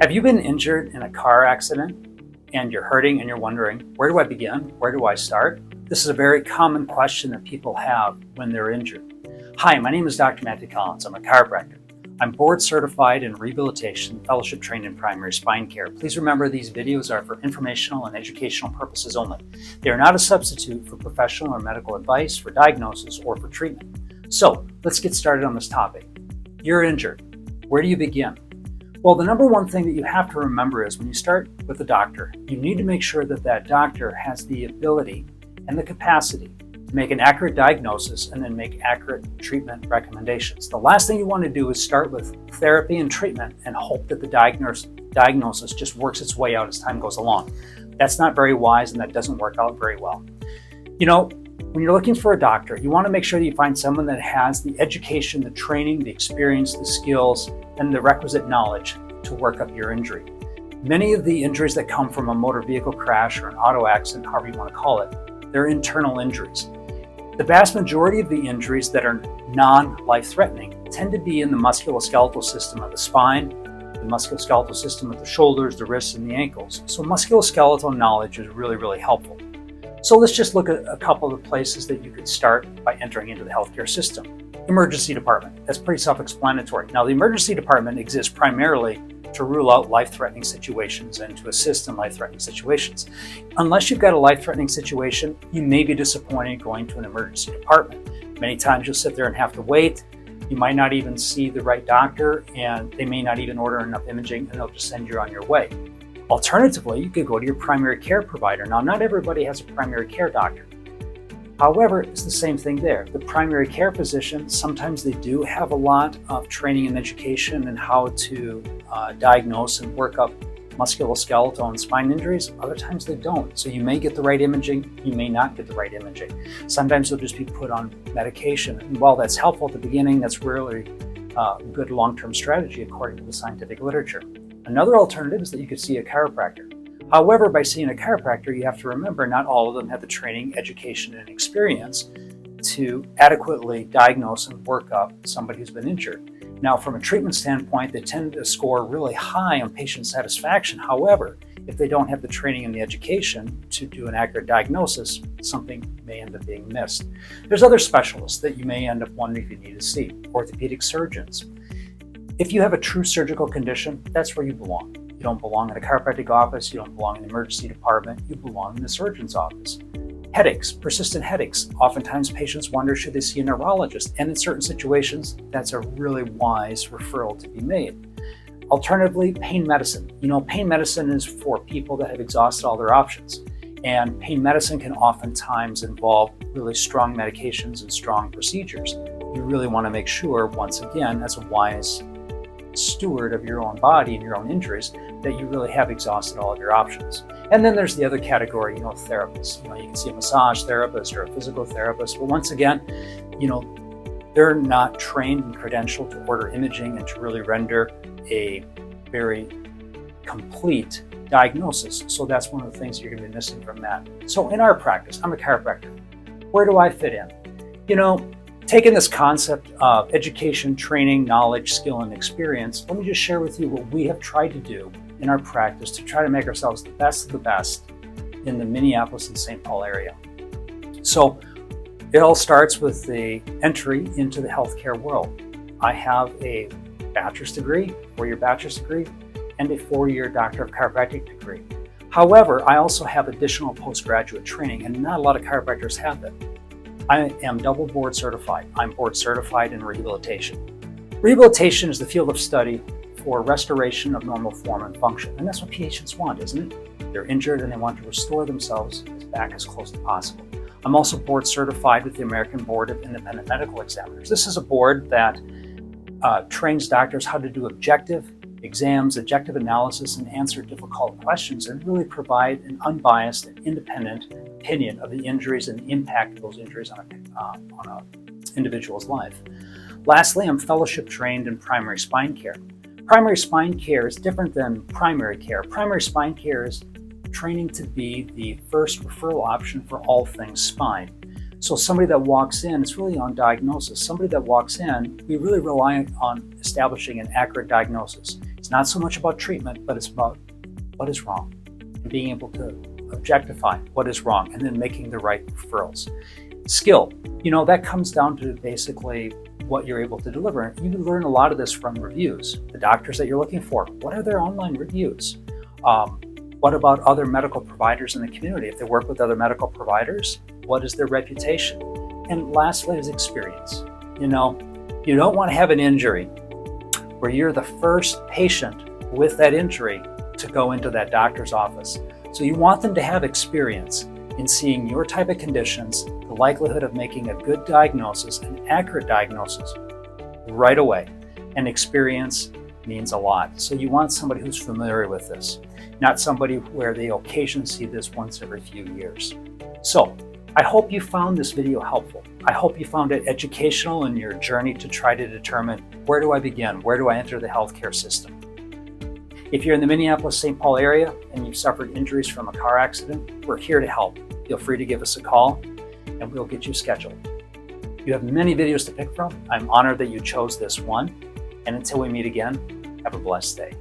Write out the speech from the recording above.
Have you been injured in a car accident and you're hurting and you're wondering, where do I begin? Where do I start? This is a very common question that people have when they're injured. Hi, my name is Dr. Matthew Collins. I'm a chiropractor. I'm board certified in rehabilitation, fellowship trained in primary spine care. Please remember these videos are for informational and educational purposes only. They are not a substitute for professional or medical advice, for diagnosis, or for treatment. So let's get started on this topic. You're injured. Where do you begin? Well, the number one thing that you have to remember is when you start with a doctor, you need to make sure that that doctor has the ability and the capacity to make an accurate diagnosis and then make accurate treatment recommendations. The last thing you want to do is start with therapy and treatment and hope that the diagnosis just works its way out as time goes along. That's not very wise, and that doesn't work out very well. You know, when you're looking for a doctor, you want to make sure that you find someone that has the education, the training, the experience, the skills, and the requisite knowledge to work up your injury. Many of the injuries that come from a motor vehicle crash or an auto accident, however you want to call it, they're internal injuries. The vast majority of the injuries that are non-life-threatening tend to be in the musculoskeletal system of the spine, the musculoskeletal system of the shoulders, the wrists, and the ankles. So musculoskeletal knowledge is really, really helpful. So let's just look at a couple of places that you could start by entering into the healthcare system. Emergency department, that's pretty self-explanatory. Now, the emergency department exists primarily to rule out life-threatening situations and to assist in life-threatening situations. Unless you've got a life-threatening situation, you may be disappointed going to an emergency department. Many times you'll sit there and have to wait. You might not even see the right doctor, and they may not even order enough imaging, and they'll just send you on your way. Alternatively, you could go to your primary care provider. Now, not everybody has a primary care doctor. However, it's the same thing there. The primary care physician, sometimes they do have a lot of training and education in how to diagnose and work up musculoskeletal and spine injuries. Other times they don't. So you may get the right imaging, you may not get the right imaging. Sometimes you'll just be put on medication. And while that's helpful at the beginning, that's really a good long-term strategy according to the scientific literature. Another alternative is that you could see a chiropractor. However, by seeing a chiropractor, you have to remember not all of them have the training, education, and experience to adequately diagnose and work up somebody who's been injured. Now, from a treatment standpoint, they tend to score really high on patient satisfaction. However, if they don't have the training and the education to do an accurate diagnosis, something may end up being missed. There's other specialists that you may end up wondering if you need to see. Orthopedic surgeons. If you have a true surgical condition, that's where you belong. You don't belong in a chiropractic office, you don't belong in the emergency department, you belong in the surgeon's office. Headaches, persistent headaches. Oftentimes patients wonder, should they see a neurologist? And in certain situations, that's a really wise referral to be made. Alternatively, pain medicine. You know, pain medicine is for people that have exhausted all their options. And pain medicine can oftentimes involve really strong medications and strong procedures. You really want to make sure, once again, as a wise steward of your own body and your own injuries, that you really have exhausted all of your options. And then there's the other category, therapists. You can see a massage therapist or a physical therapist, but once again, they're not trained and credentialed to order imaging and to really render a very complete diagnosis. So that's one of the things you're going to be missing from that. So in our practice, I'm a chiropractor. Where do I fit in? Taking this concept of education, training, knowledge, skill, and experience, let me just share with you what we have tried to do in our practice to try to make ourselves the best of the best in the Minneapolis and St. Paul area. So it all starts with the entry into the healthcare world. I have a bachelor's degree, 4-year bachelor's degree, and a 4-year Doctor of Chiropractic degree. However, I also have additional postgraduate training, and not a lot of chiropractors have that. I am double board certified. I'm board certified in rehabilitation. Rehabilitation is the field of study for restoration of normal form and function. And that's what patients want, isn't it? They're injured and they want to restore themselves back as close as possible. I'm also board certified with the American Board of Independent Medical Examiners. This is a board that trains doctors how to do objective exams, objective analysis, and answer difficult questions, and really provide an unbiased and independent opinion of the injuries and the impact of those injuries on an individual's life. Lastly, I'm fellowship trained in primary spine care. Primary spine care is different than primary care. Primary spine care is training to be the first referral option for all things spine. So somebody that walks in, it's really on diagnosis. Somebody that walks in, we really rely on establishing an accurate diagnosis. It's not so much about treatment, but it's about what is wrong and being able to objectify what is wrong and then making the right referrals. Skill, that comes down to basically what you're able to deliver. You learn a lot of this from reviews. The doctors that you're looking for, what are their online reviews? What about other medical providers in the community? If they work with other medical providers, what is their reputation? And lastly is experience. You don't want to have an injury where you're the first patient with that injury to go into that doctor's office. So you want them to have experience in seeing your type of conditions, the likelihood of making a good diagnosis, an accurate diagnosis right away. And experience means a lot. So you want somebody who's familiar with this, not somebody where they occasionally see this once every few years. So I hope you found this video helpful. I hope you found it educational in your journey to try to determine, where do I begin? Where do I enter the healthcare system? If you're in the Minneapolis-St. Paul area and you've suffered injuries from a car accident, we're here to help. Feel free to give us a call and we'll get you scheduled. You have many videos to pick from. I'm honored that you chose this one. And until we meet again, have a blessed day.